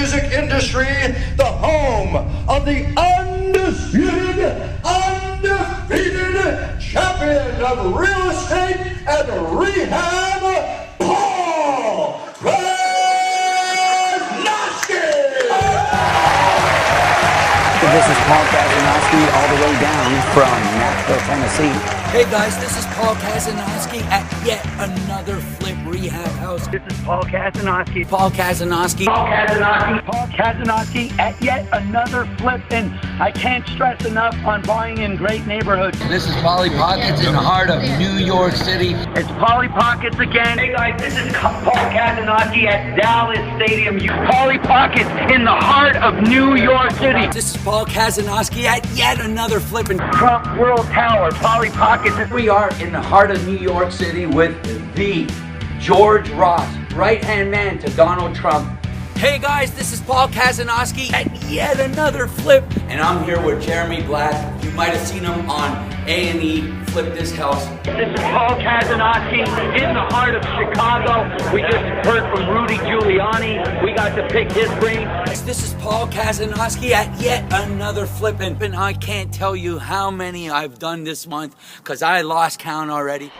music industry, the home of the undisputed, undefeated champion of real estate and rehab, Paul This is Paul Kazanowski all the way down from Nashville, Tennessee. Hey guys, this is Paul Kazanowski at yet another flip rehab house. This is Paul Kazanowski. Paul Kazanowski. Paul Kazanowski. Paul Kazanowski at yet another flip, and I can't stress enough on buying in great neighborhoods. This is Paulie Pockets in the heart of New York City. It's Paulie Pockets again. Hey guys, this is Paul Kazanowski at Dallas Stadium. Paulie Pockets in the heart of New York City. This is Paul Kazanowski at yet another flipping Trump World Tower. Paulie Pockets. We are in the heart of New York City with the George Ross, right-hand man to Donald Trump. Hey guys, this is Paul Kazanowski at yet another flip. And I'm here with Jeremy Black. You might have seen him on A&E Flip This House. This is Paul Kazanowski in the heart of Chicago. We just heard from Rudy Giuliani. We got to pick his brain. This is Paul Kazanowski at yet another flip. And I can't tell you how many I've done this month because I lost count already.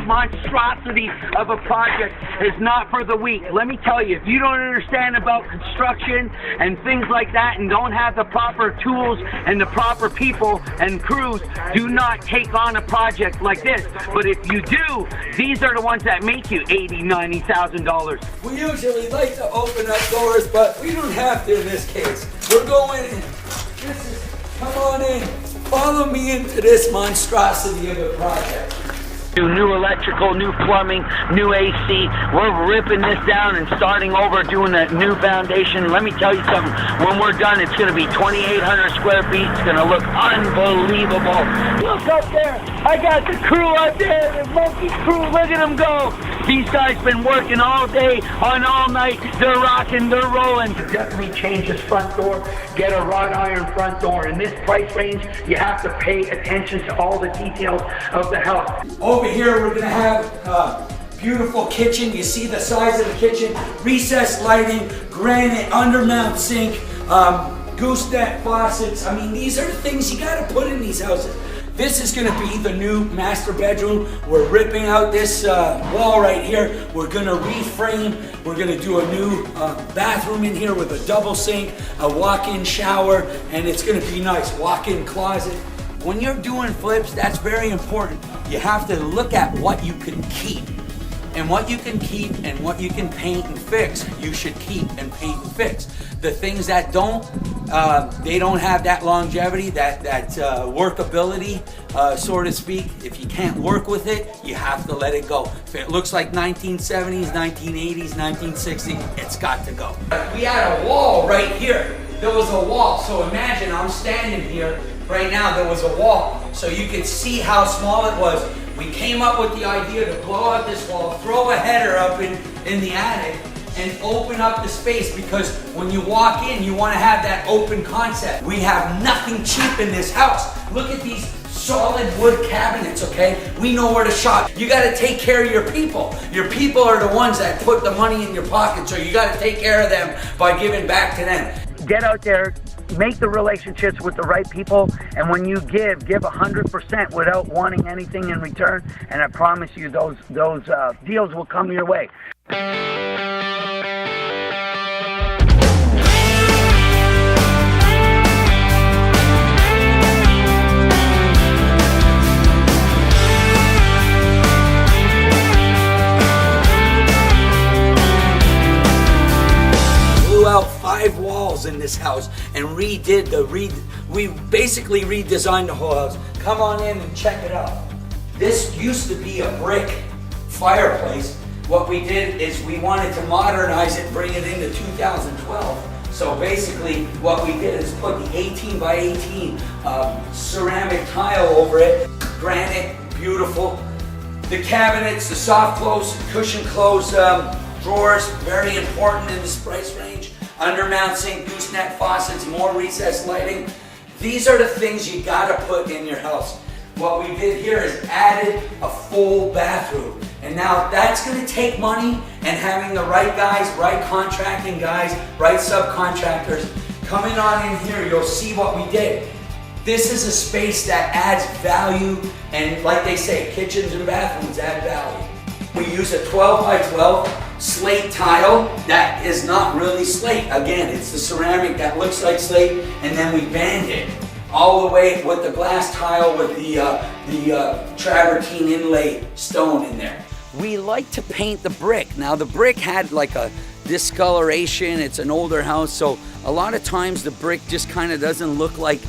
Monstrosity of a project is not for the weak. Let me tell you, if you don't understand about construction and things like that and don't have the proper tools and the proper people and crews, do not take on a project like this. But if you do, these are the ones that make you $80,000, $90,000. We usually like to open up doors, but we don't have to in this case. We're going in. Come on in. Follow me into this monstrosity of a project. New electrical, new plumbing, new AC. We're ripping this down and starting over, doing a new foundation. Let me tell you something. When we're done, it's going to be 2,800 square feet. It's going to look unbelievable. Look up there. I got the crew up there, the monkey crew. Look at them go. These guys been working all day on all night. They're rocking, they're rolling. Definitely change this front door. Get a wrought iron front door. In this price range, you have to pay attention to all the details of the house. Over here, we're gonna have a beautiful kitchen. You see the size of the kitchen. Recessed lighting, granite undermount sink, gooseneck faucets. I mean, these are the things you gotta put in these houses. This is gonna be the new master bedroom. We're ripping out this wall right here. We're gonna reframe. We're gonna do a new bathroom in here with a double sink, a walk-in shower, and it's gonna be nice. Walk-in closet. When you're doing flips, that's very important. You have to look at what you can keep. And what you can keep and what you can paint and fix, you should keep and paint and fix. The things that don't, they don't have that longevity, that workability, so to speak. If you can't work with it, you have to let it go. If it looks like 1970s, 1980s, 1960s, it's got to go. We had a wall right here. There was a wall, so imagine I'm standing here right now. There was a wall, so you could see how small it was. We came up with the idea to blow out this wall, throw a header up in the attic, and open up the space, because when you walk in, you want to have that open concept. We have nothing cheap in this house. Look at these solid wood cabinets, okay? We know where to shop. You got to take care of your people. Your people are the ones that put the money in your pocket, so you got to take care of them by giving back to them. Get out there, make the relationships with the right people, and when you give 100% without wanting anything in return, and I promise you those deals will come your way. Out 5 walls in this house and we basically redesigned the whole house. Come on in and check it out. This used to be a brick fireplace. What we did is we wanted to modernize it, bring it into 2012. So basically what we did is put the 18 by 18 ceramic tile over it, granite, beautiful. The cabinets, the soft close, cushion close drawers, very important in this price range. Undermount sink, gooseneck faucets, more recessed lighting. These are the things you gotta put in your house. what we did here is added a full bathroom. And now that's gonna take money and having the right guys, right contracting guys, right subcontractors coming on in here. You'll see what we did. This is a space that adds value, and like they say, kitchens and bathrooms add value. We use a 12 by 12 slate tile that is not really slate. Again, it's the ceramic that looks like slate, and then we band it all the way with the glass tile with the travertine inlay stone in there. We like to paint the brick. Now the brick had like a discoloration. It's an older house, so a lot of times the brick just kind of doesn't look like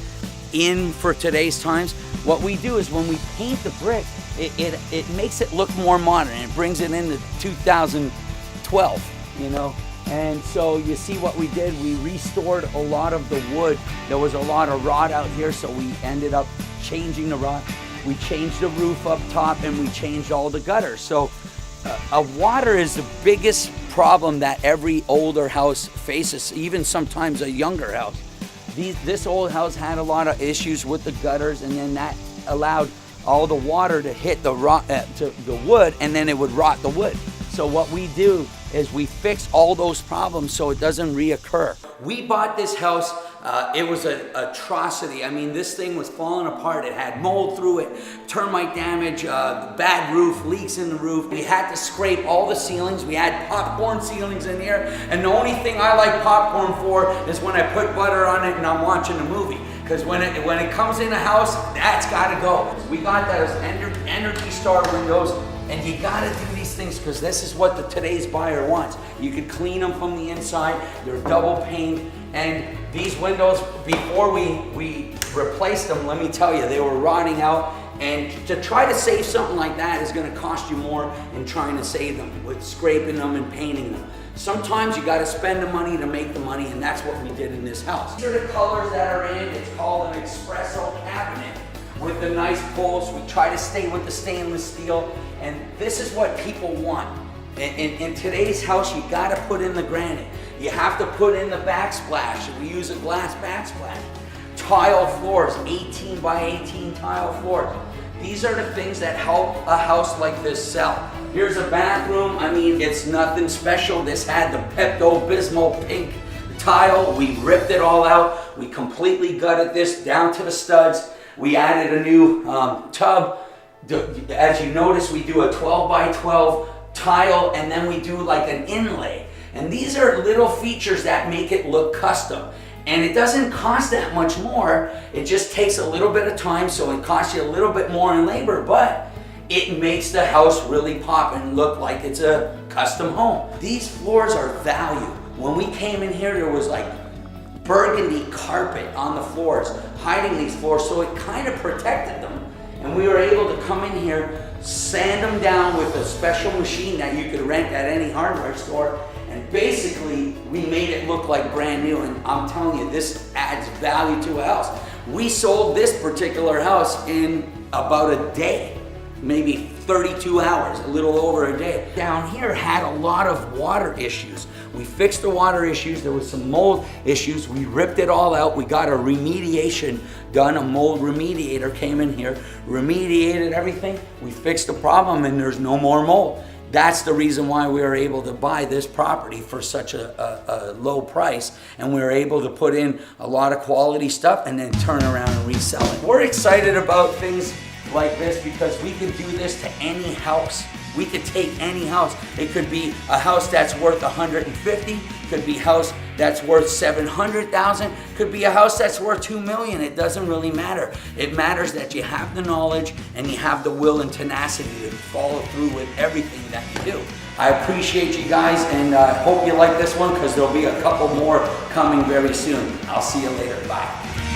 in for today's times. What we do is when we paint the brick, it makes it look more modern. It brings it into 2012, you know. And so you see what we did, we restored a lot of the wood. There was a lot of rot out here, so we ended up changing the rot. We changed the roof up top, and we changed all the gutters. So water is the biggest problem that every older house faces, even sometimes a younger house. This old house had a lot of issues with the gutters, and then that allowed all the water to hit the wood, and then it would rot the wood. So what we do is we fix all those problems so it doesn't reoccur. We bought this house, it was an atrocity. I mean, this thing was falling apart. It had mold through it, termite damage, bad roof, leaks in the roof. We had to scrape all the ceilings. We had popcorn ceilings in here, and the only thing I like popcorn for is when I put butter on it and I'm watching a movie. Because when it comes in a house, that's gotta go. We got those Energy Star windows, and you gotta do these things because this is what today's buyer wants. You can clean them from the inside, they're double pane, and these windows, before we replaced them, let me tell you, they were rotting out, and to try to save something like that is gonna cost you more in trying to save them, with scraping them and painting them. Sometimes you gotta spend the money to make the money, and that's what we did in this house. These are the colors that are in. It's called an espresso cabinet with the nice pulls. We try to stay with the stainless steel, and this is what people want. In today's house, you gotta put in the granite. You have to put in the backsplash, and we use a glass backsplash. Tile floors, 18 by 18 tile floors. These are the things that help a house like this sell. Here's a bathroom. I mean, it's nothing special. This had the Pepto-Bismol pink tile. We ripped it all out. We completely gutted this down to the studs. We added a new tub. As you notice, we do a 12 by 12 tile, and then we do like an inlay. And these are little features that make it look custom. And it doesn't cost that much more. It just takes a little bit of time, so it costs you a little bit more in labor, but it makes the house really pop and look like it's a custom home. These floors are value. When we came in here, there was like burgundy carpet on the floors, hiding these floors, so it kind of protected them. And we were able to come in here, sand them down with a special machine that you could rent at any hardware store, and basically we made it look like brand new. And I'm telling you, this adds value to a house. We sold this particular house in about a day, maybe 32 hours, a little over a day. Down here had a lot of water issues. We fixed the water issues. There was some mold issues. We ripped it all out. We got a remediation done. A mold remediator came in here, remediated everything. We fixed the problem, and there's no more mold. That's the reason why we were able to buy this property for such a low price, and we were able to put in a lot of quality stuff and then turn around and resell it. We're excited about things like this because we can do this to any house. We could take any house. It could be a house that's worth 150, could be a house that's worth 700,000, could be a house that's worth 2 million. It doesn't really matter. It matters that you have the knowledge and you have the will and tenacity to follow through with everything that you do. I appreciate you guys, and I hope you like this one because there'll be a couple more coming very soon. I'll see you later. Bye.